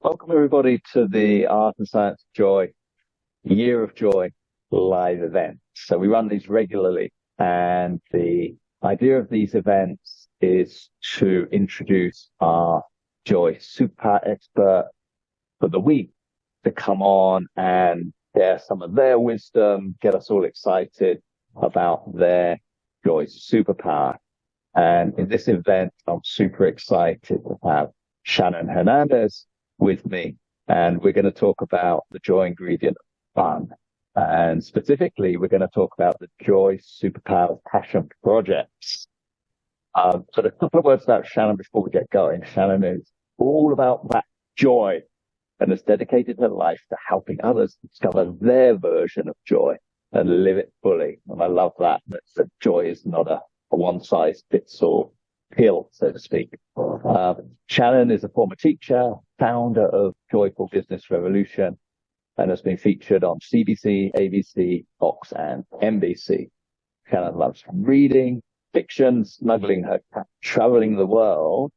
Welcome everybody to the Art and Science of Joy, Year of Joy live event. So we run these regularly, and the idea of these events is to introduce our joy superpower expert for the week to come on and share some of their wisdom, get us all excited about their joy superpower. And in this event, I'm super excited to have Shannon Hernandez with me, and we're going to talk about the joy ingredient of fun. And specifically, we're going to talk about the joy superpower passion projects. So a couple of words about Shannon before we get going. Shannon is all about that joy and has dedicated her life to helping others discover their version of joy and live it fully. And I love that joy is not a one-size-fits-all pill, so to speak. Shannon is a former teacher, founder of Joyful Business Revolution, and has been featured on CBC, ABC, Fox, and NBC. Shannon loves reading, fiction, snuggling her cat, traveling the world,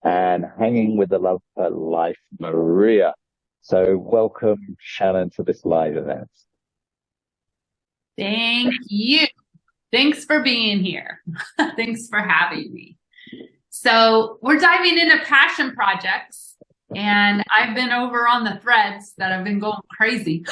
and hanging with the love of her life, Maria. So welcome, Shannon, to this live event. Thank you. Thanks for being here. Thanks for having me. So we're diving into passion projects, and I've been over on the threads that have been going crazy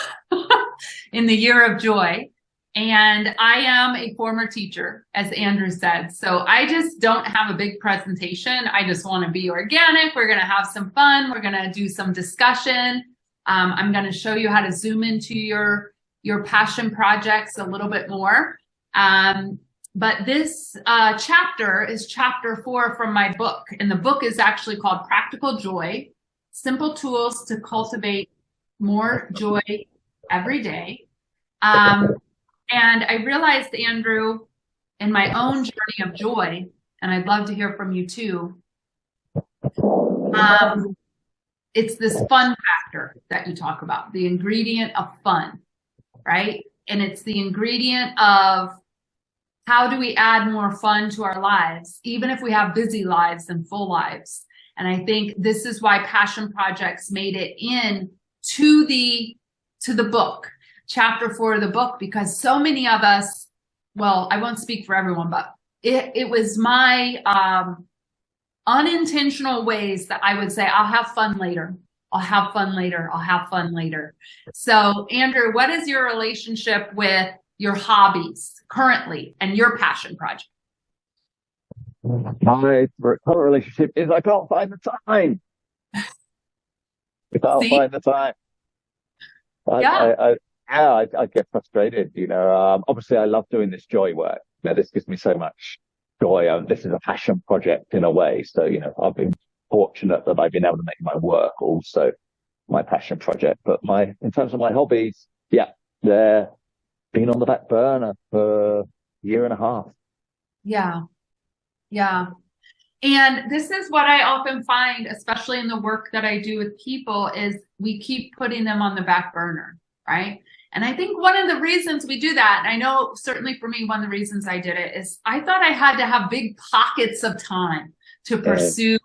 in the Year of Joy. And I am a former teacher, as Andrew said. So I just don't have a big presentation. I just want to be organic. We're going to have some fun. We're going to do some discussion. I'm going to show you how to zoom into your passion projects a little bit more. But this chapter is chapter 4 from my book. And the book is actually called Practical Joy, Simple Tools to Cultivate More Joy Every Day. And I realized, Andrew, in my own journey of joy, and I'd love to hear from you too, it's this fun factor that you talk about, the ingredient of fun, right? And it's the ingredient of how do we add more fun to our lives, even if we have busy lives and full lives. And I think this is why passion projects made it in to the book, chapter 4 of the book, because so many of us, well, I won't speak for everyone, but it was my unintentional ways that I would say, I'll have fun later. I'll have fun later. I'll have fun later. So, Andrew, what is your relationship with your hobbies currently and your passion project? My current relationship is I can't find the time. I can't find the time. I get frustrated, obviously I love doing this joy work. This gives me so much joy. This is a passion project in a way. So, I've been fortunate that I've been able to make my work also my passion project. But in terms of my hobbies, they're been on the back burner for a year and a half. Yeah. And this is what I often find, especially in the work that I do with people, is we keep putting them on the back burner, right? And I think one of the reasons we do that, and I know certainly for me, one of the reasons I did it is I thought I had to have big pockets of time to pursue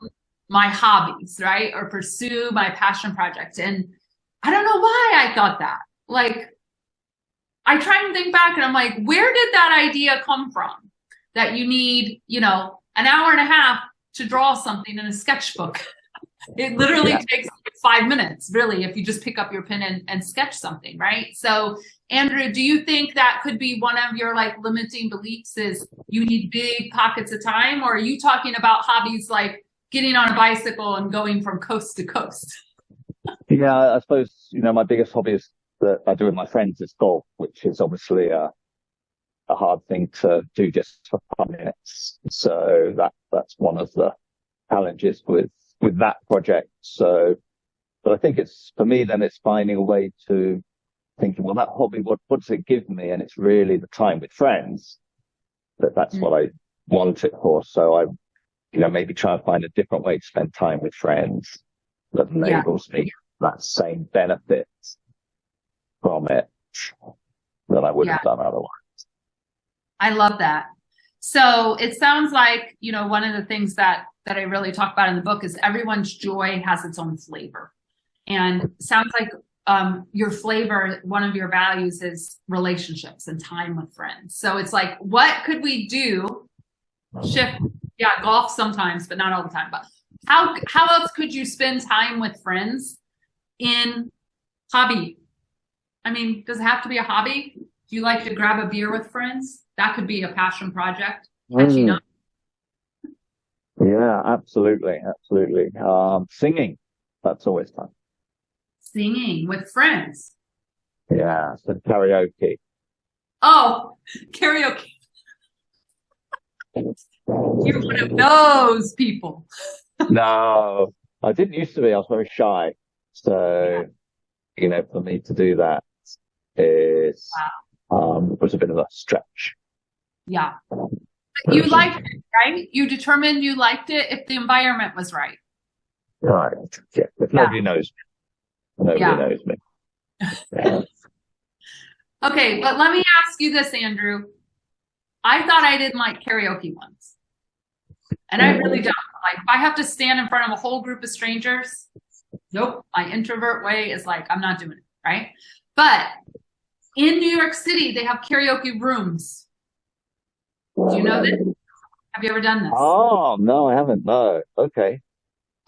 my hobbies, right? Or pursue my passion project. And I don't know why I thought that. Like, I try and think back and I'm like, where did that idea come from? That you need, an hour and a half to draw something in a sketchbook. It literally takes 5 minutes, really, if you just pick up your pen and sketch something, right? So, Andrew, do you think that could be one of your limiting beliefs is you need big pockets of time? Or are you talking about hobbies like getting on a bicycle and going from coast to coast? Yeah, I suppose, my biggest hobby is that I do with my friends is golf, which is obviously a hard thing to do just for 5 minutes. So that's one of the challenges with that project. So, but I think for me, then it's finding a way to thinking, well, that hobby, what does it give me? And it's really the time with friends that's what I want it for. So I, maybe try and find a different way to spend time with friends that enables me that same benefit from it that I would have done otherwise. I love that. So it sounds like, one of the things that I really talk about in the book is everyone's joy has its own flavor. And sounds like your flavor, one of your values is relationships and time with friends. So it's like, what could we do? Shift, yeah, golf sometimes, but not all the time. But how else could you spend time with friends in hobby? I mean, does it have to be a hobby? Do you like to grab a beer with friends? That could be a passion project. Catchy Mm. enough. Yeah, absolutely, absolutely. Singing, that's always fun. Singing with friends. Yeah, so karaoke. Oh, karaoke. You're one of those people. No, I didn't used to be. I was very shy. So, for me to do that is was a bit of a stretch. Yeah. You liked it, right? You determined you liked it if the environment was right. Right. Yeah. If nobody knows me, nobody knows me. Yeah. Okay, but let me ask you this, Andrew. I thought I didn't like karaoke once. And I really don't. Like, if I have to stand in front of a whole group of strangers, nope. My introvert way is like, I'm not doing it, right? But in New York City, they have karaoke rooms. Do you know this? Have you ever done this? Oh, no, I haven't. No. Okay.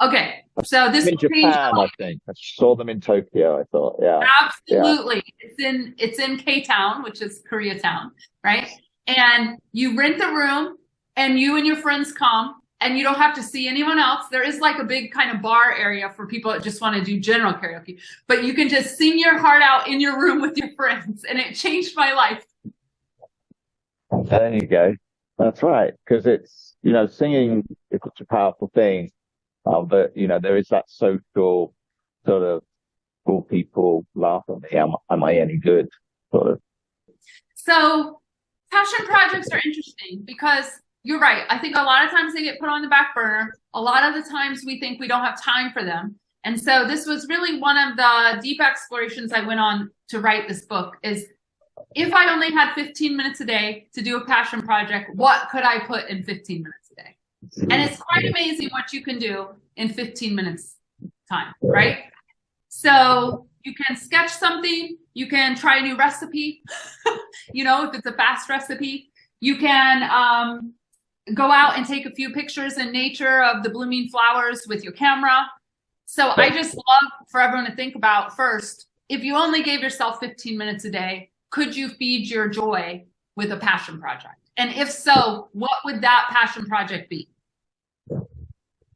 Okay. So this In Japan, I think. I saw them in Tokyo, I thought. Yeah. Absolutely. Yeah. It's in K-Town, which is Koreatown, right? And you rent the room and you and your friends come and you don't have to see anyone else. There is like a big kind of bar area for people that just want to do general karaoke, but you can just sing your heart out in your room with your friends. And it changed my life. There you go. That's right. Because it's, singing is such a powerful thing. But, there is that social sort of, will people laugh at me? Am I any good? Sort of. So passion projects are interesting because you're right. I think a lot of times they get put on the back burner. A lot of the times we think we don't have time for them. And so this was really one of the deep explorations I went on to write this book is if I only had 15 minutes a day to do a passion project, what could I put in 15 minutes a day? And it's quite amazing what you can do in 15 minutes time, right? So you can sketch something, you can try a new recipe, if it's a fast recipe, you can go out and take a few pictures in nature of the blooming flowers with your camera. So I just love for everyone to think about first, if you only gave yourself 15 minutes a day, could you feed your joy with a passion project? And if so, what would that passion project be?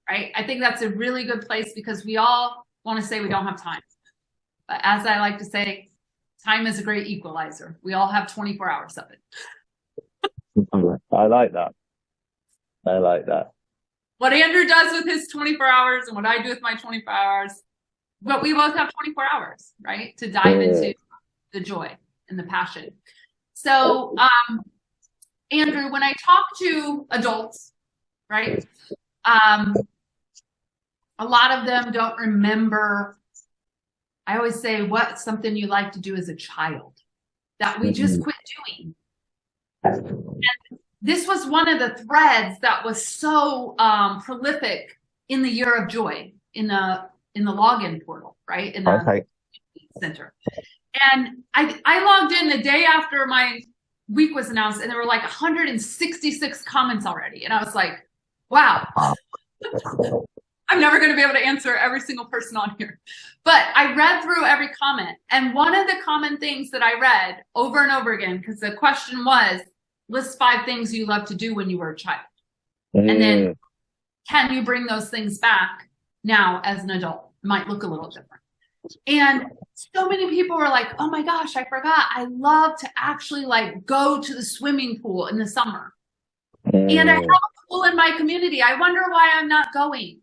Right? I think that's a really good place because we all want to say we don't have time. But as I like to say, time is a great equalizer. We all have 24 hours of it. I like that. I like that. What Andrew does with his 24 hours and what I do with my 24 hours, but we both have 24 hours, right? To dive into the joy and the passion. So, Andrew, when I talk to adults, right, a lot of them don't remember. I always say, what's something you like to do as a child that we just quit doing? And this was one of the threads that was so prolific in the Year of Joy in the login portal, right? In the center. And I logged in the day after my week was announced, and there were like 166 comments already. And I was like, wow. I'm never going to be able to answer every single person on here. But I read through every comment. And one of the common things that I read over and over again, because the question was, list 5 things you loved to do when you were a child. And then, can you bring those things back now as an adult? It might look a little different. And so many people were like, oh my gosh, I forgot. I love to actually like go to the swimming pool in the summer. And I have a pool in my community. I wonder why I'm not going.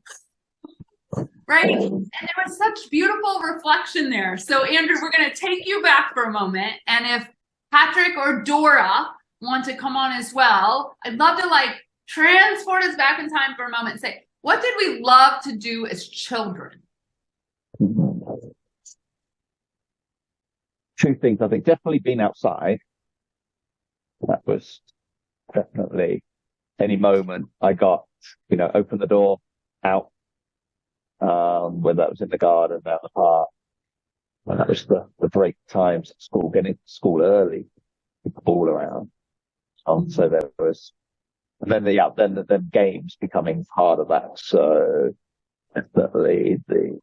Right? And there was such beautiful reflection there. So Andrew, we're going to take you back for a moment. And if Patrick or Dora want to come on as well, I'd love to like transport us back in time for a moment and say, what did we love to do as children? 2 things, I think. Definitely being outside. That was definitely any moment I got, open the door, out. whether that was in the garden, out the park. And that was the break times at school, getting to school early, with the ball around. So there was, and then then games becoming part of that. So definitely the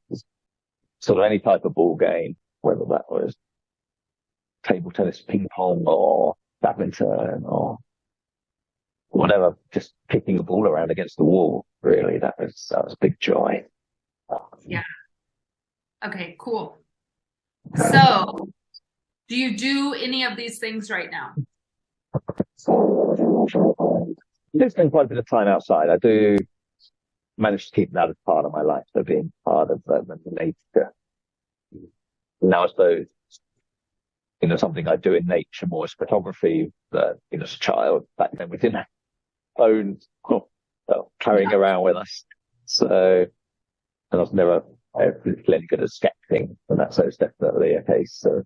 sort of any type of ball game, whether that was table tennis, ping pong, or badminton, or whatever, just kicking the ball around against the wall. Really, that was a big joy. Yeah. Okay, cool. So, do you do any of these things right now? I spend quite a bit of time outside. I do manage to keep that as part of my life, so being part of the nature. Now, I suppose, something I do in nature more is photography, but, as a child, back then we didn't have phones carrying around with us. So, and I was never particularly good at sketching, and so it's definitely a case of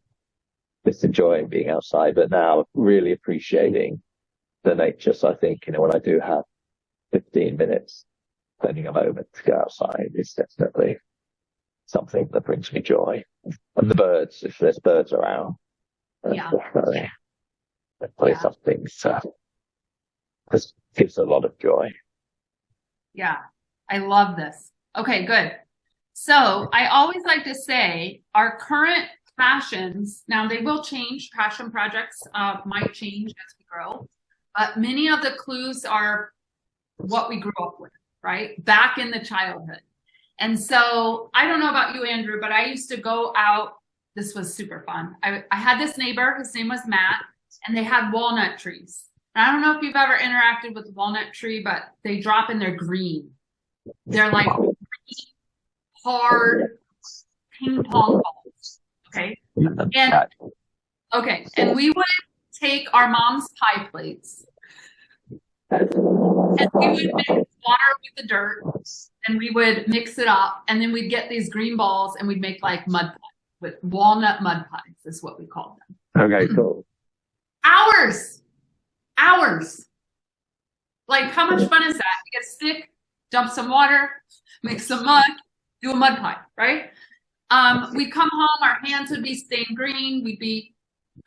just enjoying being outside, but now really appreciating the nature. So I think, when I do have 15 minutes, spending a moment to go outside is definitely something that brings me joy. And the birds, if there's birds around, definitely something just gives a lot of joy. Yeah, I love this. Okay, good. So I always like to say our current passions, now they will change, passion projects might change as we grow, but many of the clues are what we grew up with, right? Back in the childhood. And so I don't know about you, Andrew, but I used to go out. This was super fun. I had this neighbor, his name was Matt, and they had walnut trees. And I don't know if you've ever interacted with a walnut tree, but they drop and they're green. They're like hard ping pong balls. Okay. And we would take our mom's pie plates and we would mix water with the dirt and we would mix it up, and then we'd get these green balls and we'd make like mud pies, with walnut mud pies is what we called them. Okay, cool. Hours. Like, how much fun is that? You get a stick, dump some water, mix some mud, do a mud pie, right? We'd come home, our hands would be stained green, we'd be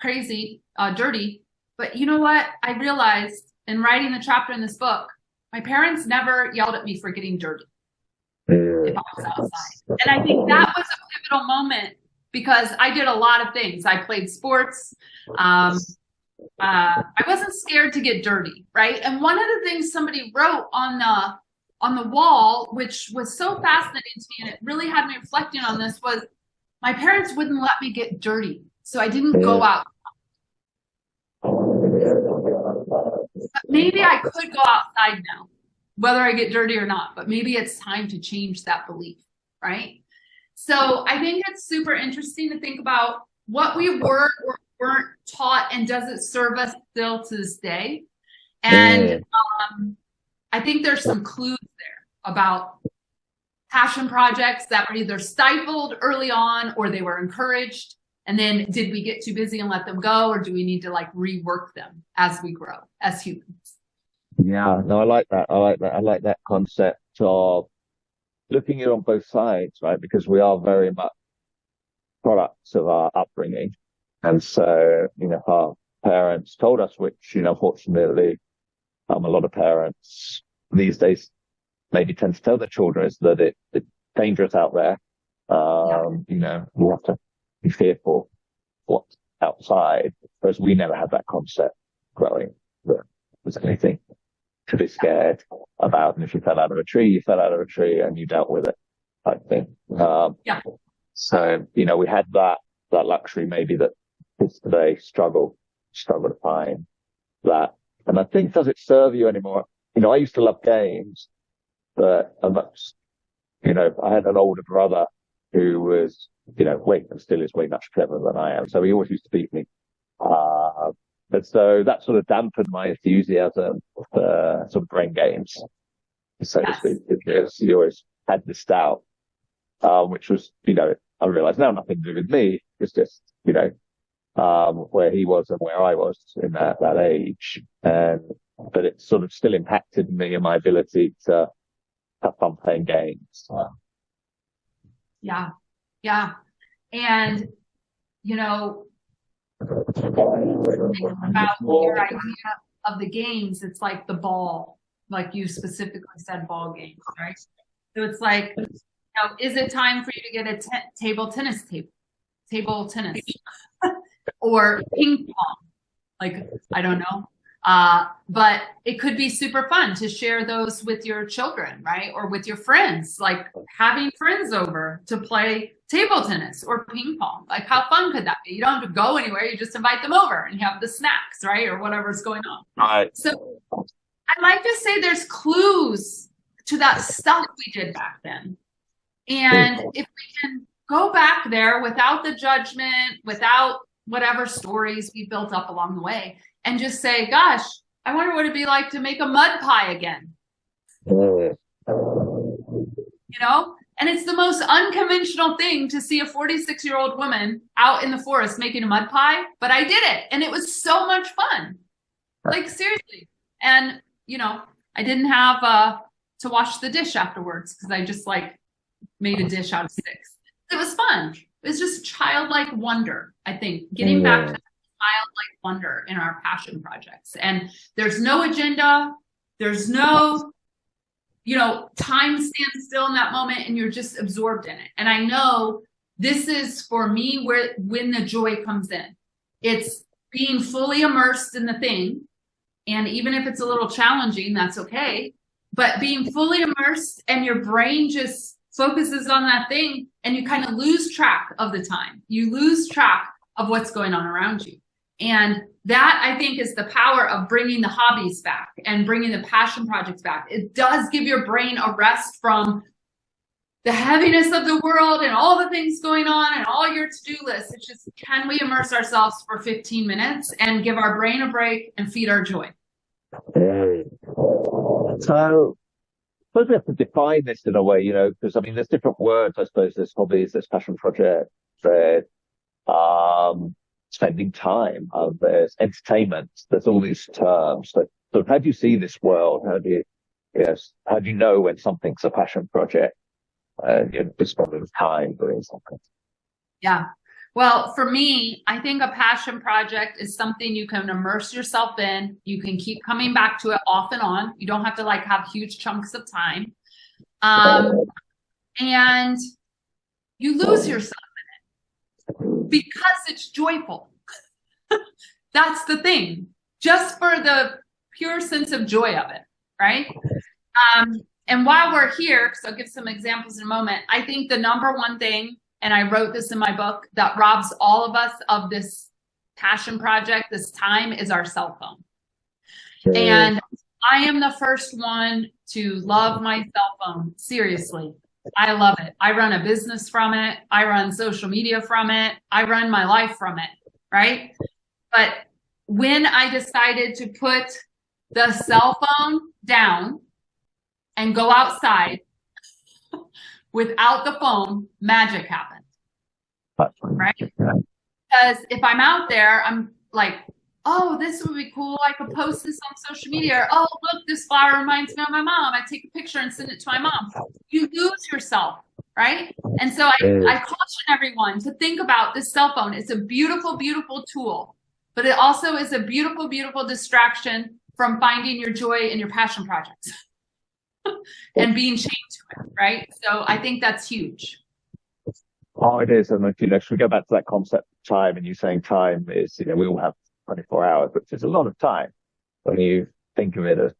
crazy, dirty. But you know what? I realized in writing the chapter in this book, my parents never yelled at me for getting dirty if I was outside. And I think that was a pivotal moment because I did a lot of things. I played sports. I wasn't scared to get dirty, right? And one of the things somebody wrote on the wall, which was so fascinating to me, and it really had me reflecting on this, was my parents wouldn't let me get dirty. So I didn't go out. But maybe I could go outside now, whether I get dirty or not, but maybe it's time to change that belief, right? So I think it's super interesting to think about what we were or weren't taught, and does it serve us still to this day? And I think there's some clues there about passion projects that were either stifled early on or they were encouraged. And then did we get too busy and let them go, or do we need to like rework them as we grow as humans? Yeah, no, I like that. I like that concept of looking at it on both sides, right? Because we are very much products of our upbringing. And so, our parents told us, which, fortunately, a lot of parents these days maybe tend to tell their children is that it's dangerous out there. You have to be fearful what's outside, whereas we never had that concept growing that was anything to be scared about. And if you fell out of a tree, you fell out of a tree and you dealt with it, type thing. So, we had that luxury maybe that kids today struggle to find that. And I think, does it serve you anymore? I used to love games, but I had an older brother who was, and still is way much cleverer than I am. So he always used to beat me. But so that sort of dampened my enthusiasm for sort of brain games, so to speak, because he always had this doubt, which was, I realized now nothing to do with me. It's just, where he was and where I was in that age. But it sort of still impacted me and my ability to have fun playing games. Yeah. Yeah. And, you know, about your idea of the games, it's like the ball, like you specifically said, ball games, right? So it's like, is it time for you to get a table tennis or ping pong? Like, I don't know. But it could be super fun to share those with your children, right? Or with your friends, like having friends over to play table tennis or ping pong. Like, how fun could that be? You don't have to go anywhere. You just invite them over and you have the snacks, right? Or whatever's going on. Right. So I like to say there's clues to that stuff we did back then. And if we can go back there without the judgment, without whatever stories we built up along the way, and just say, gosh, I wonder what it'd be like to make a mud pie again. You know? And it's the most unconventional thing to see a 46-year-old woman out in the forest making a mud pie, but I did it. And it was so much fun. Like, seriously. And, I didn't have to wash the dish afterwards because I just made a dish out of sticks. It was fun. It was just childlike wonder, I think, getting back to childlike wonder in our passion projects. And there's no agenda. There's no, time stands still in that moment and you're just absorbed in it. And I know this is for me when the joy comes in. It's being fully immersed in the thing. And even if it's a little challenging, that's okay. But being fully immersed and your brain just focuses on that thing and you kind of lose track of the time. You lose track of what's going on around you. And that, I think, is the power of bringing the hobbies back and bringing the passion projects back. It does give your brain a rest from the heaviness of the world and all the things going on and all your to-do lists. It's just, can we immerse ourselves for 15 minutes and give our brain a break and feed our joy? So, I suppose we have to define this in a way, because there's different words. I suppose there's hobbies, there's passion project, there's spending time, there's entertainment. There's all these terms. So how do you see this world? How do you know when something's a passion project? Just spending time doing something. Yeah. Well, for me, I think a passion project is something you can immerse yourself in. You can keep coming back to it off and on. You don't have to have huge chunks of time. And you lose yourself in it because it's joyful. That's the thing. Just for the pure sense of joy of it, right? And while we're here, because I'll give some examples in a moment, I think the number one thing, and I wrote this in my book, that robs all of us of this passion project, this time, is our cell phone. And I am the first one to love my cell phone. Seriously. I love it. I run a business from it. I run social media from it. I run my life from it, right? But when I decided to put the cell phone down and go outside without the phone, magic happened, right? Because if I'm out there, I'm like, oh, this would be cool. I could post this on social media. Or, oh, look, this flower reminds me of my mom. I take a picture and send it to my mom. You lose yourself, right? And so I caution everyone to think about this cell phone. It's a beautiful, beautiful tool, but it also is a beautiful, beautiful distraction from finding your joy in your passion projects and being chained to it, right? So I think that's huge. Oh, it is. And if we go back to that concept of time, and you saying time is, we all have 24 hours, which is a lot of time when you think of it as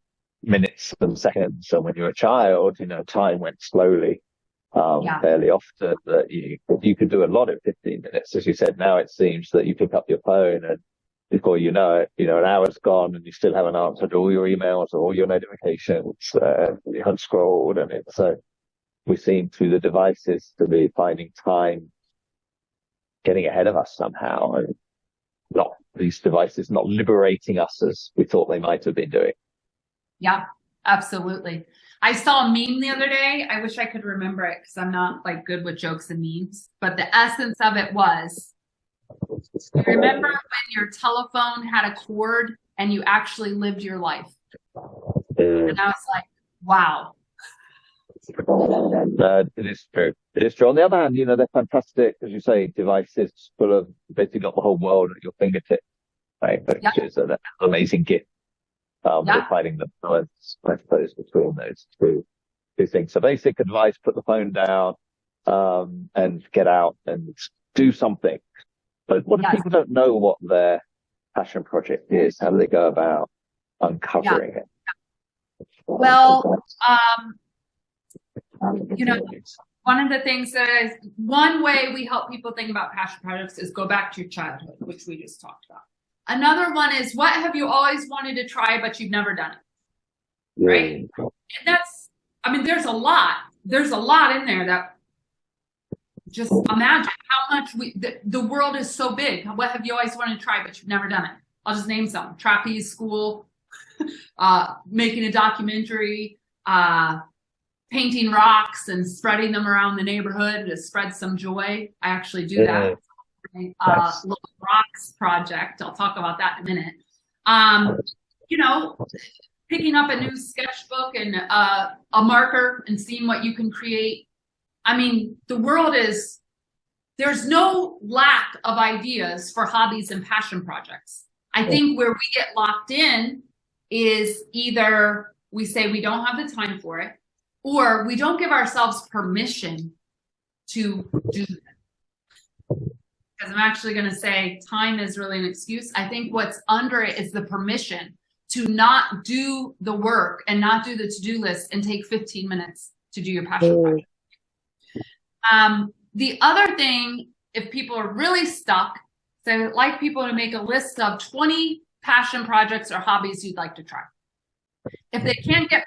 minutes and seconds. So when you're a child, time went slowly, fairly often, that you could do a lot in 15 minutes. As you said, now it seems that you pick up your phone and before you know it, an hour's gone and you still haven't answered all your emails or all your notifications. You haven't scrolled, and so we seem through the devices to be finding time getting ahead of us somehow, and not these devices not liberating us as we thought they might have been doing. Yeah, absolutely. I saw a meme the other day. I wish I could remember it because I'm not good with jokes and memes, but the essence of it was, you remember when your telephone had a cord and you actually lived your life? And I was like, wow, It is true. It is true. On the other hand, they're fantastic, as you say, devices full of basically got the whole world at your fingertips, right? Which Yeah. is an amazing gift. We're finding the balance, I suppose, between those two things. So basic advice, put the phone down, and get out and do something. But what if people don't know what their passion project is? How do they go about uncovering it? Well, one of the things one way we help people think about passion projects is go back to your childhood, which we just talked about. Another one is, what have you always wanted to try, but you've never done it? Right? And there's a lot in there that just imagine how much the world is so big. What have you always wanted to try, but you've never done it? I'll just name some: trapeze school, making a documentary, painting rocks and spreading them around the neighborhood to spread some joy. I actually do that. Nice. Little rocks project. I'll talk about that in a minute. Picking up a new sketchbook and a marker and seeing what you can create. The world there's no lack of ideas for hobbies and passion projects. I think where we get locked in is either we say we don't have the time for it, or we don't give ourselves permission to do that. Because I'm actually going to say time is really an excuse. I think what's under it is the permission to not do the work and not do the to-do list and take 15 minutes to do your passion project. The other thing, if people are really stuck, so I'd like people to make a list of 20 passion projects or hobbies you'd like to try. If they can't get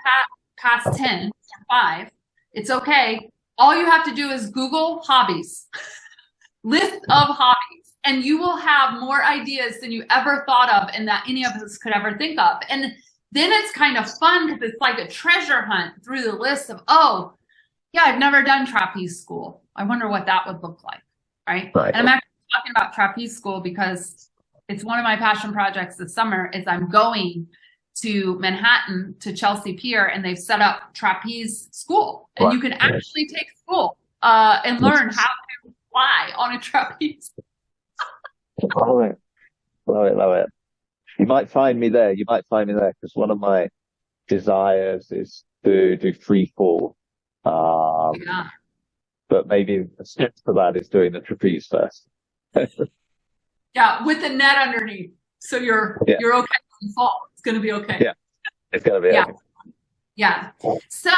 past 10 or 5, it's okay. All you have to do is Google hobbies, list of hobbies, and you will have more ideas than you ever thought of and that any of us could ever think of. And then it's kind of fun because it's like a treasure hunt through the list of, I've never done trapeze school. I wonder what that would look like, right? And I'm actually talking about trapeze school because it's one of my passion projects this summer. Is I'm going to Manhattan to Chelsea Pier, and they've set up trapeze school, and you can actually take school and learn how to fly on a trapeze. Love it. You might find me there. Because one of my desires is to do free fall. But maybe the step to that is doing the trapeze first. Yeah, with the net underneath, so you're okay when you fall. It's going to be okay. Yeah, it's going to be okay. Yeah. So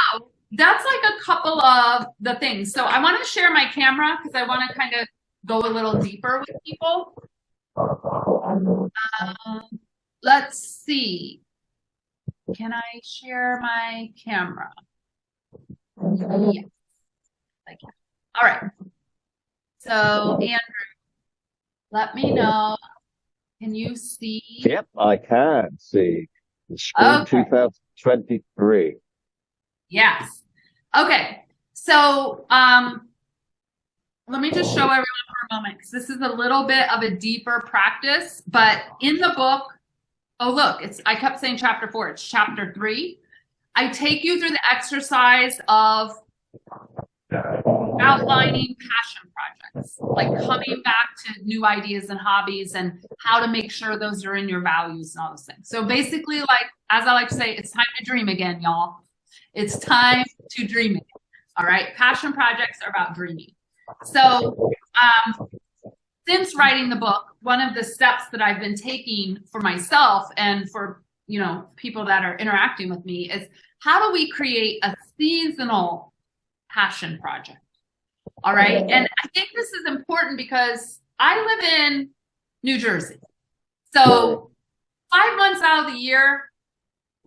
that's like a couple of the things. So I want to share my camera because I want to kind of go a little deeper with people. Let's see. Can I share my camera? Yes. All right. So Andrew, let me know. Can you see? Yep, I can see. Spring 2023. Yes. Okay. So let me just show everyone for a moment, because this is a little bit of a deeper practice. But in the book, I kept saying chapter 4. It's chapter 3. I take you through the exercise of outlining passion projects, like coming back to new ideas and hobbies and how to make sure those are in your values and all those things. So basically, like, as I like to say, it's time to dream again, y'all. It's time to dream again. All right. Passion projects are about dreaming. So since writing the book, one of the steps that I've been taking for myself and for, people that are interacting with me is, how do we create a seasonal passion project? All right. And I think this is important because I live in New Jersey. So 5 months out of the year,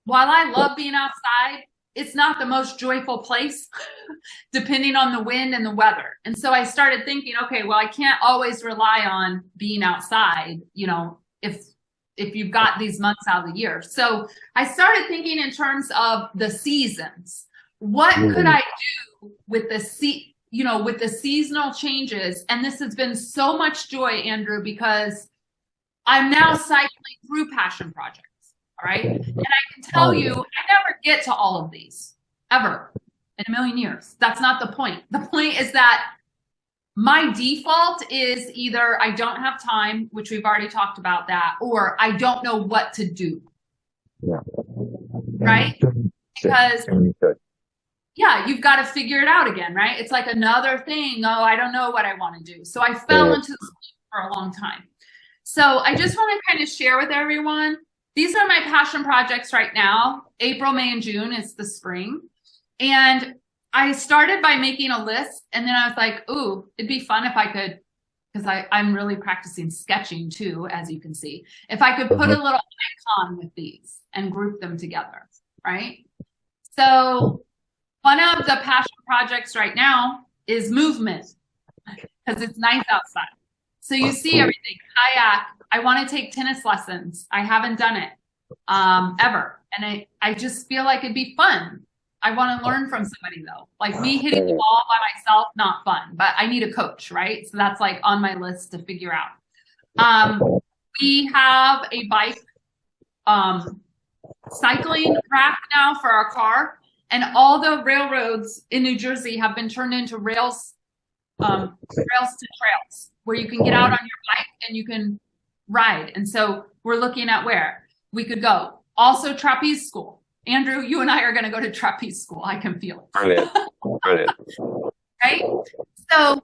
while I love being outside, it's not the most joyful place, depending on the wind and the weather. And so I started thinking, okay, well, I can't always rely on being outside, if you've got these months out of the year. So I started thinking in terms of the seasons. What could I do with with the seasonal changes? And this has been so much joy, Andrew, because I'm now cycling through passion projects. All right. And I can tell you, I never get to all of these ever. in a million years. That's not the point. The point is that my default is either I don't have time, which we've already talked about that, or I don't know what to do. Yeah. Right? Because yeah, you've got to figure it out again, right? It's like another thing. Oh, I don't know what I want to do. So I fell into this for a long time. So I just want to kind of share with everyone. These are my passion projects right now. April, May, and June is the spring. And I started by making a list, and then I was like, ooh, it'd be fun if I could, because I'm really practicing sketching too, as you can see. If I could put a little icon with these and group them together, right? So one of the passion projects right now is movement, because it's nice outside. So you see everything, kayak. I want to take tennis lessons. I haven't done it ever. And I just feel like it'd be fun. I want to learn from somebody though. Like me hitting the ball by myself, not fun, but I need a coach, right? So that's like on my list to figure out. We have a bike cycling rack now for our car, and all the railroads in New Jersey have been turned into rails to trails where you can get out on your bike and you can ride. And so we're looking at where we could go. Also trapeze school. Andrew, you and I are going to go to trapeze school. I can feel it. Brilliant. Brilliant. Right? So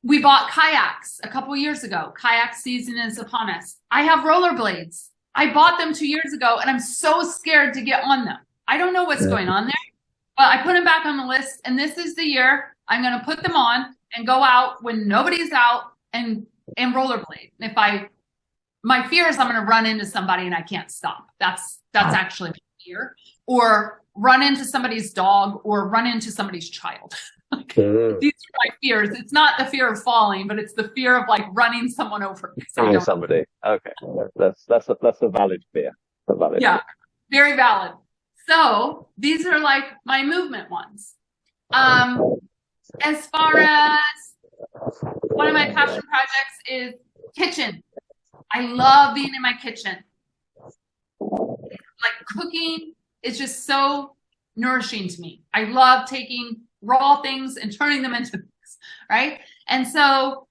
we bought kayaks a couple years ago. Kayak season is upon us. I have rollerblades. I bought them 2 years ago, and I'm so scared to get on them. I don't know what's going on there, but I put them back on the list, and this is the year I'm going to put them on and go out when nobody's out and rollerblade. If my fear is I'm going to run into somebody and I can't stop. That's actually my fear. Or run into somebody's dog or run into somebody's child. These are my fears. It's not the fear of falling, but it's the fear of like running someone over. Somebody. Okay. That's a valid fear. Yeah, very valid. So these are like my movement ones. As far as one of my passion projects is kitchen. I love being in my kitchen. Like cooking is just so nourishing to me. I love taking raw things and turning them into things, right? And so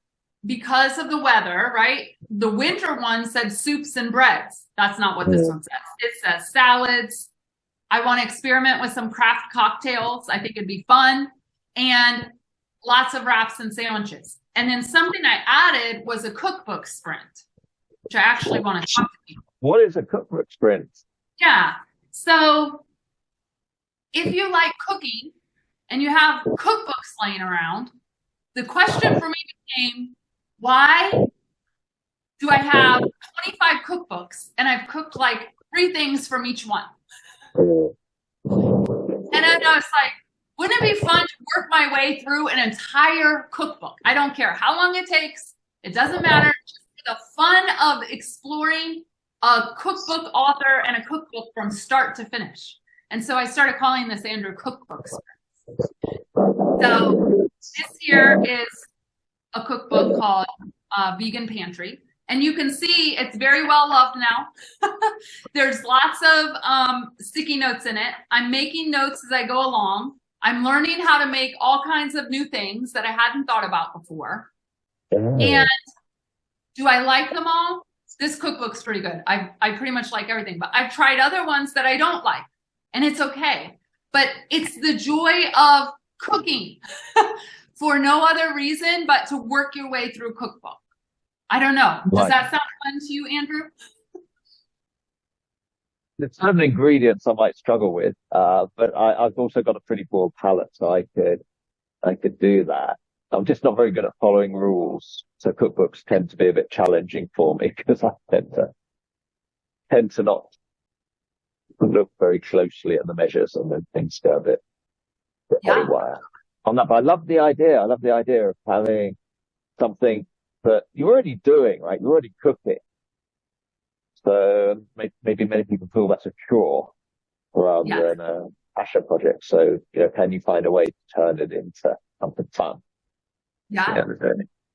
because of the weather, right? The winter one said soups and breads. That's not what this one says. It says salads. I want to experiment with some craft cocktails. I think it'd be fun. And lots of wraps and sandwiches. And then something I added was a cookbook sprint, which I actually want to talk to people. What is a cookbook sprint? Yeah. So if you like cooking and you have cookbooks laying around, the question for me became, why do I have 25 cookbooks and I've cooked like 3 things from each one? And then I was like, wouldn't it be fun to work my way through an entire cookbook? I don't care how long it takes. It doesn't matter. Just the fun of exploring a cookbook author and a cookbook from start to finish. And so I started calling this Andrew Cookbook Sprint. So this here is a cookbook called Vegan Pantry. And you can see it's very well loved now. There's lots of sticky notes in it. I'm making notes as I go along. I'm learning how to make all kinds of new things that I hadn't thought about before. And do I like them all? This cookbook's pretty good. I pretty much like everything, but I've tried other ones that I don't like, and it's okay. But it's the joy of cooking for no other reason but to work your way through a cookbook. I don't know. Does that sound fun to you, Andrew? There's certain ingredients I might struggle with, but I've also got a pretty broad palate, so I could do that. I'm just not very good at following rules, so cookbooks tend to be a bit challenging for me because I tend to not look very closely at the measures, and then things go a bit haywire on that. But I love the idea. I love the idea of having something that you're already doing, right? You're already cooking. So maybe many people feel that's a chore rather than a passion project. So, can you find a way to turn it into something fun? Yeah.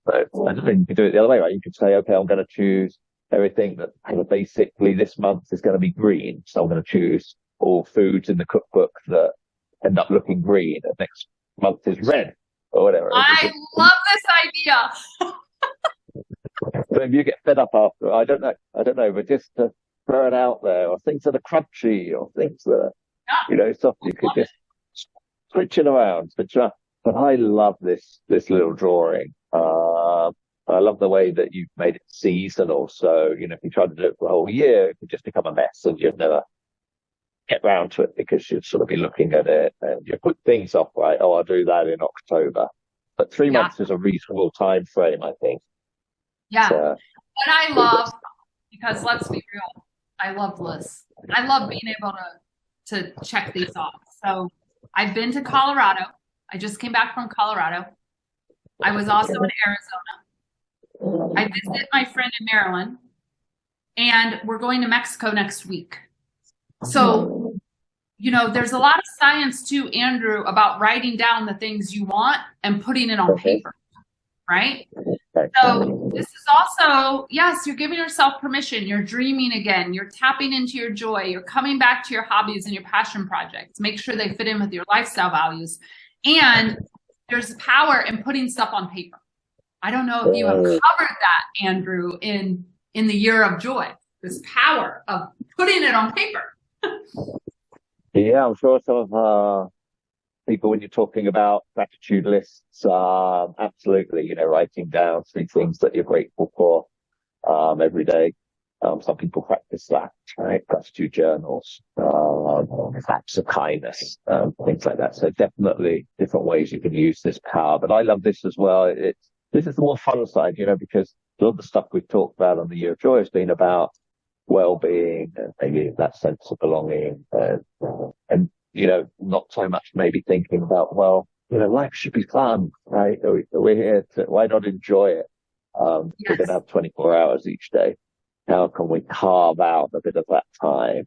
So I don't think you could do it the other way, right? You could say, okay, I'm going to choose everything that basically this month is going to be green. So I'm going to choose all foods in the cookbook that end up looking green, and next month is red or whatever. I love this idea. So if you get fed up after, I don't know, but just to throw it out there, or things that are crunchy, or things that are, soft, you could just switch it around. But I love this little drawing. I love the way that you've made it seasonal. So, if you tried to do it for a whole year, it could just become a mess and you'd never get round to it because you'd sort of be looking at it and you put things off, right? Oh, I'll do that in October. But 3 months is a reasonable time frame, I think. Yeah. What I love, because let's be real, I love lists. I love being able to check these off. So I've been to Colorado. I just came back from Colorado. I was also in Arizona. I visit my friend in Maryland, and we're going to Mexico next week. So, there's a lot of science too, Andrew, about writing down the things you want and putting it on paper, right? So this is also, yes, you're giving yourself permission. You're dreaming again. You're tapping into your joy. You're coming back to your hobbies and your passion projects. Make sure they fit in with your lifestyle values. And there's power in putting stuff on paper. I don't know if you have covered that, Andrew, in the year of joy. This power of putting it on paper. Yeah, I'm sure some of people, when you're talking about gratitude lists, absolutely, writing down 3 things that you're grateful for every day. Some people practice that, right? Gratitude journals, acts of kindness, things like that. So definitely different ways you can use this power. But I love this as well. This is the more fun side, because a lot of the stuff we've talked about on the Year of Joy has been about well-being and maybe that sense of belonging and not so much maybe thinking about, life should be fun, right? We're here why not enjoy it? We're going to have 24 hours each day. How can we carve out a bit of that time,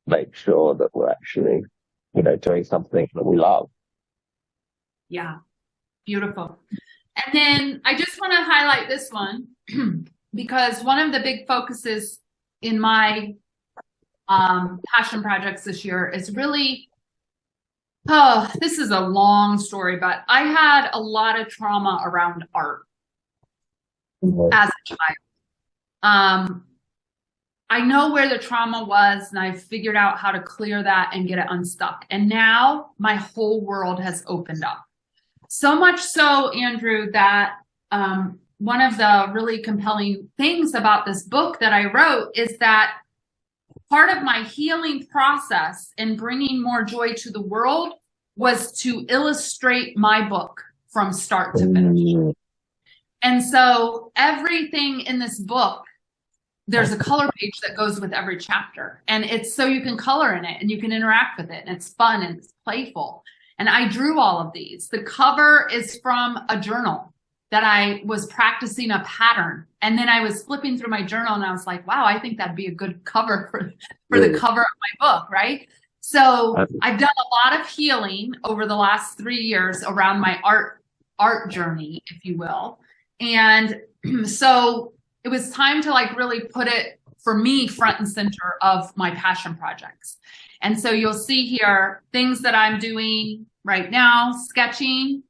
make sure that we're actually, doing something that we love? Yeah, beautiful. And then I just want to highlight this one because one of the big focuses in my passion projects this year is really, this is a long story, but I had a lot of trauma around art as a child. I know where the trauma was, and I've figured out how to clear that and get it unstuck. And now my whole world has opened up. So much so, Andrew, that one of the really compelling things about this book that I wrote is that part of my healing process in bringing more joy to the world was to illustrate my book from start to finish. And so everything in this book, there's a color page that goes with every chapter, and it's so you can color in it and you can interact with it, and it's fun and it's playful. And I drew all of these. The cover is from a journal that I was practicing a pattern. And then I was flipping through my journal and I was like, wow, I think that'd be a good cover for the cover of my book, right? So I've done a lot of healing over the last 3 years around my art journey, if you will. And so it was time to really put it, for me, front and center of my passion projects. And so you'll see here things that I'm doing right now, sketching.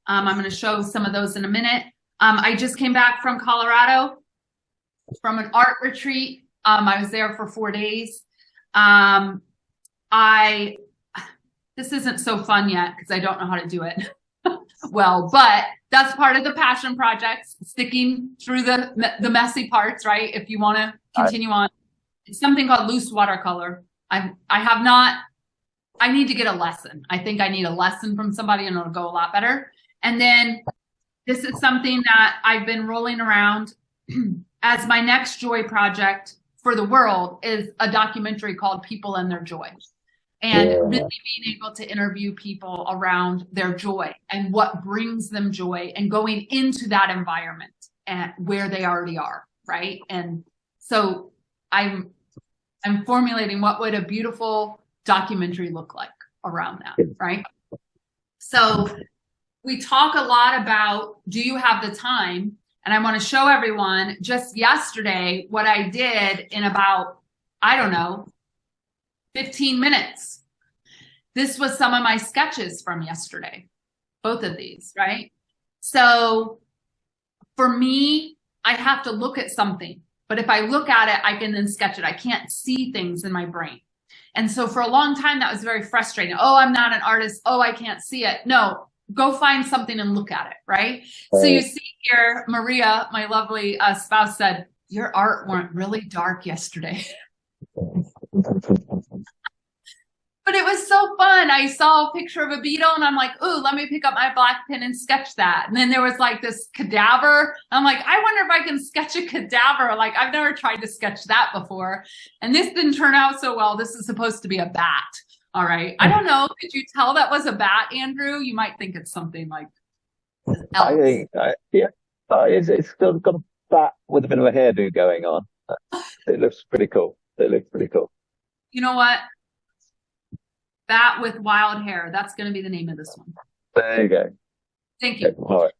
I'm going to show some of those in a minute. I just came back from Colorado from an art retreat. I was there for 4 days. This isn't so fun yet because I don't know how to do it well, but that's part of the passion projects, sticking through the messy parts, right? If you want to continue on. It's something called loose watercolor. I need to get a lesson. I think I need a lesson from somebody and it'll go a lot better. And then this is something that I've been rolling around as my next joy project for the world is a documentary called People and Their Joy. And really being able to interview people around their joy and what brings them joy and going into that environment and where they already are, right? And so I'm formulating what would a beautiful documentary look like around that, right? So we talk a lot about, do you have the time? And I want to show everyone just yesterday what I did in about, 15 minutes. this was some of my sketches from yesterday, both of these, right? So for me, I have to look at something, but if I look at it, I can then sketch it. I can't see things in my brain. And so for a long time, that was very frustrating. Oh, I'm not an artist. Oh, I can't see it. No, go find something and look at it, right? So you see here, Maria, my lovely spouse, said, your art went really dark yesterday. But it was so fun. I saw a picture of a beetle and I'm like, ooh, let me pick up my black pen and sketch that. And then there was like this cadaver. I'm like, I wonder if I can sketch a cadaver. Like, I've never tried to sketch that before. And this didn't turn out so well. This is supposed to be a bat. All right. I don't know. Did you tell that was a bat, Andrew? You might think it's something like else. I think, it's still got a bat with a bit of a hairdo going on. It looks pretty cool. You know what? Bat with wild hair. That's going to be the name of this one. There you go. Thank you. All right.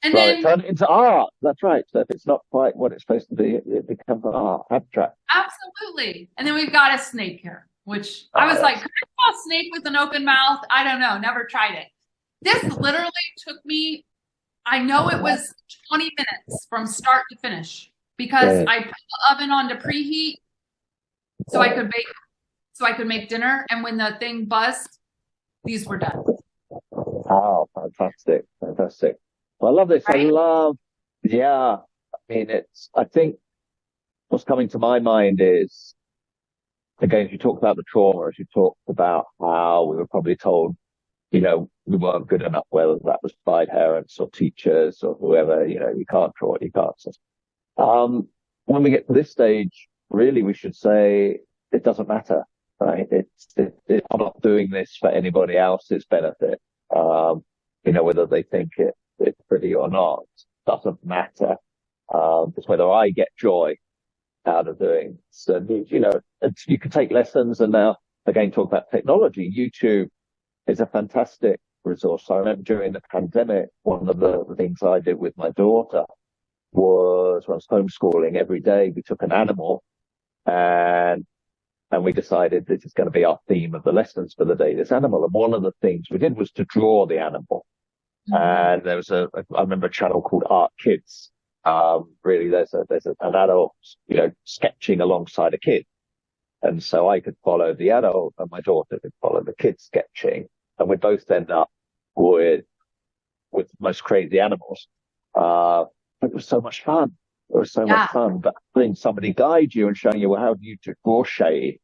And Right, then turn it into art. That's right. So if it's not quite what it's supposed to be, it becomes an art, abstract. absolutely. And then we've got a snake here, which I was like, could I draw a snake with an open mouth? I don't know. Never tried it. This literally took me, I know it was 20 minutes from start to finish because I put the oven on to preheat so I could make dinner. And when the thing buzzed, these were done. Oh, fantastic. Well, I love this. Right? I mean, I think what's coming to my mind is, again, as you talked about the trauma, as you talked about how we were probably told, we weren't good enough, whether that was by parents or teachers or whoever, you can't draw it, you can't. When we get to this stage, really, we should say it doesn't matter, right? I'm not doing this for anybody else's benefit. Whether they think it's pretty or not, doesn't matter. It's whether I get joy out of doing. So, you can take lessons, and now again, talk about technology. YouTube is a fantastic resource. I remember during the pandemic, one of the things I did with my daughter was, when I was homeschooling, every day we took an animal and we decided this is going to be our theme of the lessons for the day, this animal. And one of the things we did was to draw the animal. And there was I remember a channel called Art Kids. Really, there's an adult, sketching alongside a kid. And so I could follow the adult and my daughter could follow the kid sketching. And we both end up with most crazy animals. It was so much fun. But having somebody guide you and showing you, well, how do you draw shade?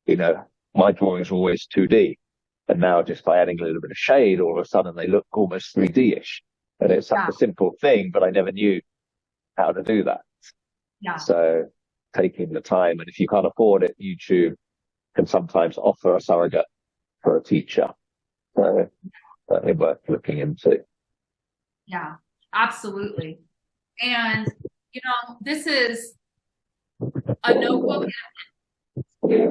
My drawings are always 2D. And now just by adding a little bit of shade, all of a sudden they look almost 3D-ish. And it's such a simple thing, but I never knew how to do that. Yeah. So taking the time, and if you can't afford it, YouTube can sometimes offer a surrogate for a teacher. So certainly worth looking into. Yeah, absolutely. And, this is a notebook, right?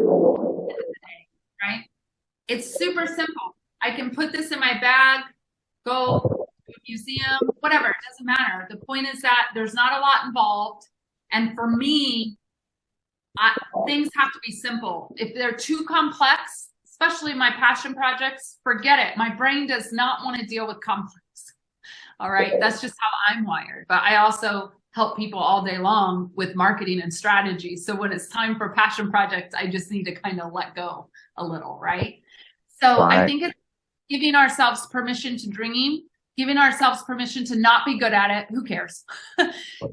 It's super simple. I can put this in my bag, go to a museum, whatever. It doesn't matter. The point is that there's not a lot involved. And for me, things have to be simple. If they're too complex, especially my passion projects, forget it. My brain does not want to deal with complex. All right. That's just how I'm wired. But I also help people all day long with marketing and strategy. So when it's time for passion projects, I just need to kind of let go a little, right? So I think it's giving ourselves permission to dream, giving ourselves permission to not be good at it. Who cares?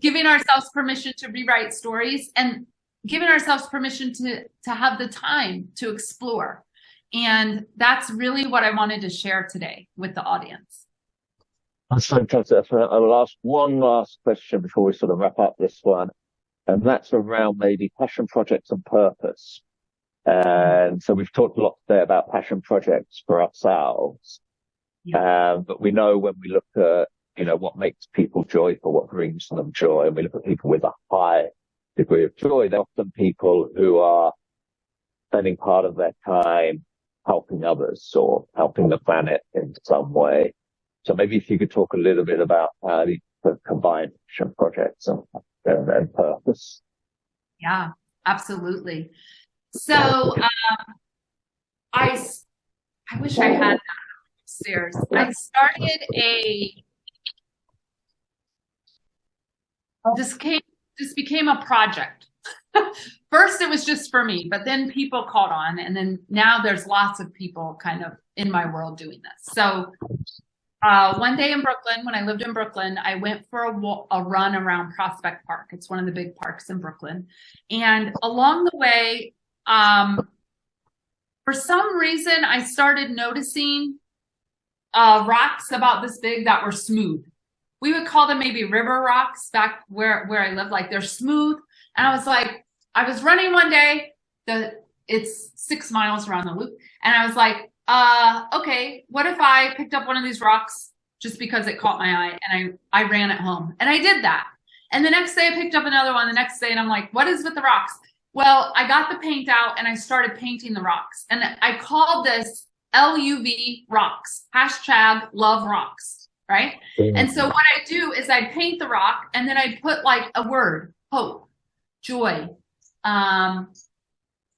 Giving ourselves permission to rewrite stories, and giving ourselves permission to have the time to explore. And that's really what I wanted to share today with the audience. That's fantastic. I will ask one last question before we sort of wrap up this one. And that's around maybe passion projects and purpose. And so we've talked a lot today about passion projects for ourselves. But we know when we look at, what makes people joyful, what brings them joy, and we look at people with a high degree of joy, they're often people who are spending part of their time helping others or helping the planet in some way. So maybe if you could talk a little bit about how you combine passion projects and purpose. Yeah, absolutely. So I I wish I had that upstairs. I started this became a project. First, it was just for me, but then people caught on, and then now there's lots of people kind of in my world doing this. So one day in Brooklyn, when I lived in Brooklyn, I went for a run around Prospect Park. It's one of the big parks in Brooklyn. And along the way, for some reason, I started noticing rocks about this big that were smooth. We would call them maybe river rocks back where I live, like they're smooth. And I was like, I was running one day, it's 6 miles around the loop. And I was like, okay, what if I picked up one of these rocks just because it caught my eye, and I ran it home. And I did that. And the next day I picked up another one the next day, and I'm like, what is with the rocks? Well, I got the paint out and I started painting the rocks. And I called this LUV rocks, #love rocks, right? And so what I do is I paint the rock, and then I put like a word, hope, joy,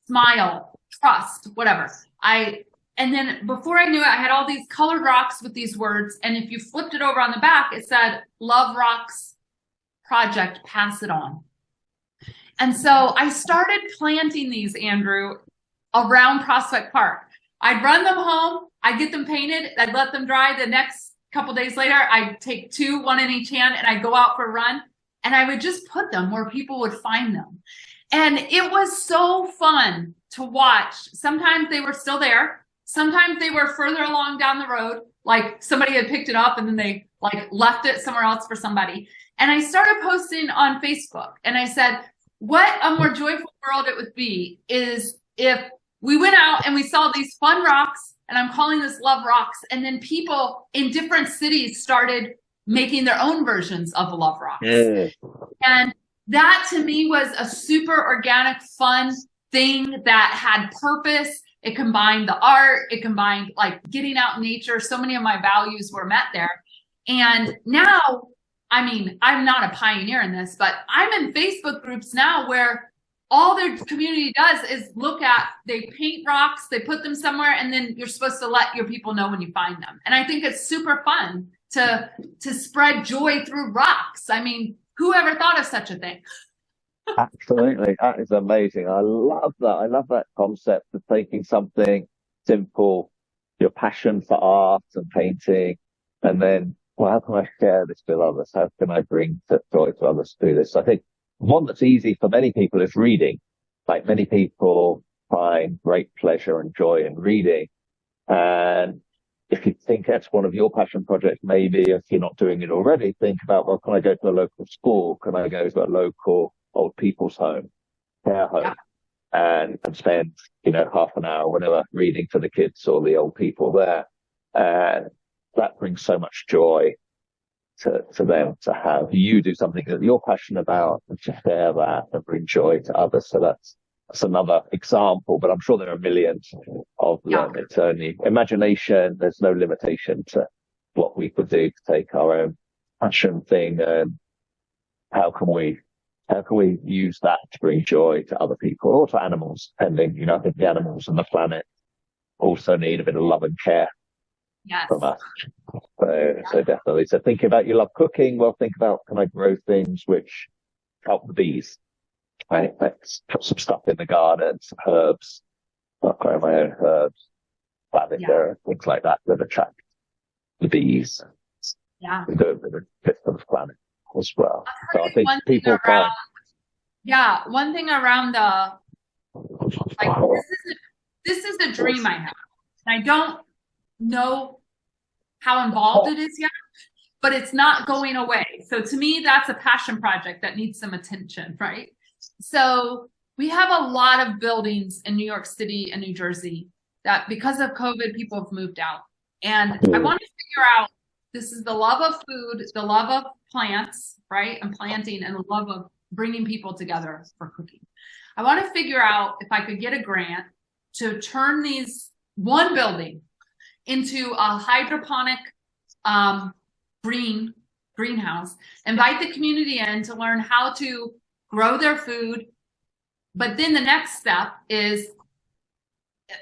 smile, trust, whatever. And then before I knew it, I had all these colored rocks with these words. And if you flipped it over on the back, it said, Love Rocks Project, pass it on. And so I started planting these, Andrew, around Prospect Park. I'd run them home, I'd get them painted, I'd let them dry. The next couple days later, I'd take 2, 1 in each hand, and I'd go out for a run. And I would just put them where people would find them. And it was so fun to watch. Sometimes they were still there. Sometimes they were further along down the road, like somebody had picked it up and then they like left it somewhere else for somebody. And I started posting on Facebook, and I said, what a more joyful world it would be is if we went out and we saw these fun rocks, and I'm calling this Love Rocks, and then people in different cities started making their own versions of the Love Rocks. And that to me was a super organic, fun thing that had purpose. It combined the art, it combined like getting out in nature. So many of my values were met there. And now, I mean, I'm not a pioneer in this, but I'm in Facebook groups now where all their community does is they paint rocks, they put them somewhere, and then you're supposed to let your people know when you find them. And I think it's super fun to spread joy through rocks. I mean, who ever thought of such a thing? Absolutely. That is amazing. I love that. I love that concept of taking something simple, your passion for art and painting, and then, well, how can I share this with others? How can I bring joy to others through this? I think one that's easy for many people is reading. Like, many people find great pleasure and joy in reading. And if you think that's one of your passion projects, maybe if you're not doing it already, think about, well, can I go to a local school? Can I go to a local old people's home, care home, and spend, half an hour, whatever, reading to the kids or the old people there? And that brings so much joy to them to have you do something that you're passionate about and to share that and bring joy to others. So that's another example, but I'm sure there are millions of them. It's only imagination. There's no limitation to what we could do to take our own passion thing, and how can we use that to bring joy to other people or to animals, depending. I think the animals and the planet also need a bit of love and care from us. So definitely. So thinking about you love cooking, well, think about, can I grow things which help the bees? Right? Let's put some stuff in the garden, some herbs. I'll grow my own herbs, lavender, things like that attract the bees. Yeah. We do a bit of fit for the planet as well. So I think people find. Yeah, one thing around this is a dream I have. And I don't know how involved it is yet, but it's not going away. So to me, that's a passion project that needs some attention, right? So we have a lot of buildings in New York City and New Jersey that, because of COVID, people have moved out. And I want to figure out, this is the love of food, the love of plants, right? And planting, and the love of bringing people together for cooking. I want to figure out if I could get a grant to turn one building into a hydroponic greenhouse, invite the community in to learn how to grow their food. But then the next step is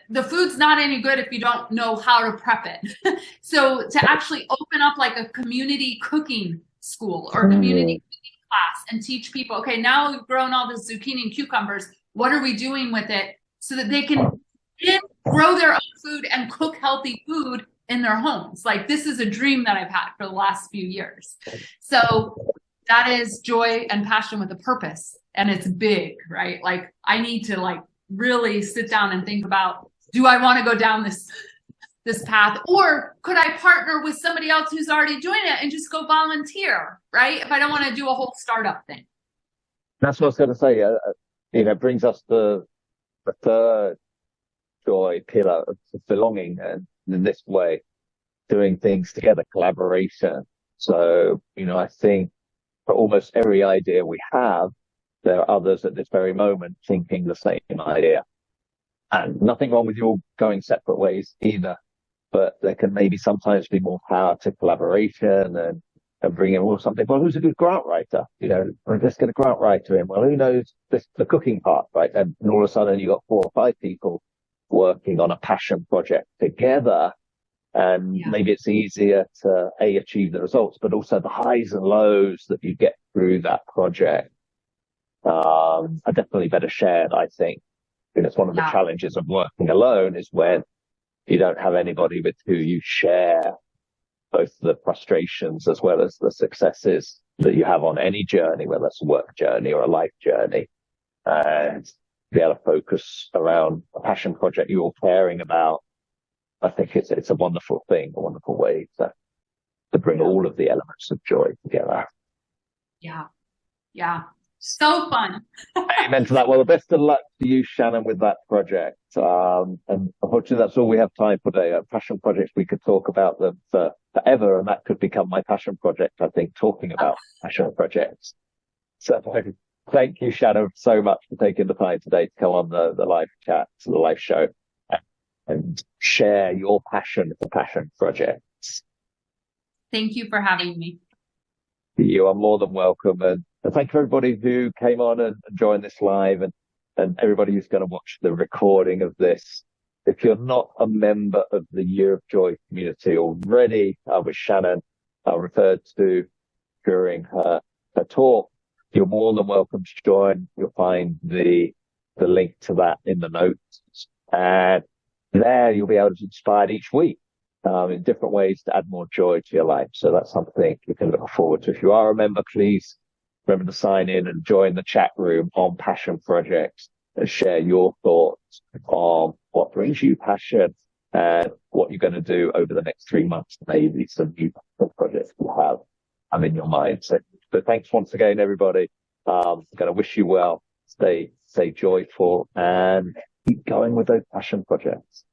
the food's not any good if you don't know how to prep it. So to actually open up like a community cooking school or community cooking class and teach people, okay, now we've grown all this zucchini and cucumbers. What are we doing with it so that they can grow their own food and cook healthy food in their homes? Like, this is a dream that I've had for the last few years. So that is joy and passion with a purpose. And it's big, right? Like, I need to like really sit down and think about, do I want to go down this path, or could I partner with somebody else who's already doing it and just go volunteer, right? If I don't want to do a whole startup thing. That's what I was going to say. Brings us the third joy pillar of belonging, and in this way, doing things together, collaboration. So, I think for almost every idea we have, there are others at this very moment thinking the same idea. And nothing wrong with you all going separate ways either, but there can maybe sometimes be more power to collaboration and bringing in something. Well, who's a good grant writer? We're just going to grant writer in. Well, who knows the cooking part, right? And all of a sudden you got 4 or 5 people working on a passion project together. And maybe it's easier to achieve the results, but also the highs and lows that you get through that project are definitely better shared, I think. It's one of the challenges of working alone is when you don't have anybody with who you share both the frustrations as well as the successes that you have on any journey, whether it's a work journey or a life journey, and be able to focus around a passion project you're all caring about. I think it's a wonderful thing, a wonderful way to bring all of the elements of joy together. Yeah. Yeah. So fun. Amen to that. Well, the best of luck to you, Shannon, with that project. And unfortunately, that's all we have time for today. Passion projects, we could talk about them forever, and that could become my passion project, I think, talking about passion projects. So thank you, Shannon, so much for taking the time today to come on the live chat, the live show, and share your passion for passion projects. Thank you for having me. You are more than welcome. And thank you everybody who came on and joined this live, and everybody who's going to watch the recording of this. If you're not a member of the Year of Joy community already, which Shannon referred to during her talk, you're more than welcome to join. You'll find the link to that in the notes. And there you'll be able to be inspired each week in different ways to add more joy to your life. So that's something you can look forward to. If you are a member, please remember to sign in and join the chat room on passion projects and share your thoughts on what brings you passion and what you're going to do over the next 3 months. Maybe some new projects you have in your mind. So thanks once again, everybody. I'm going to wish you well. Stay joyful and keep going with those passion projects.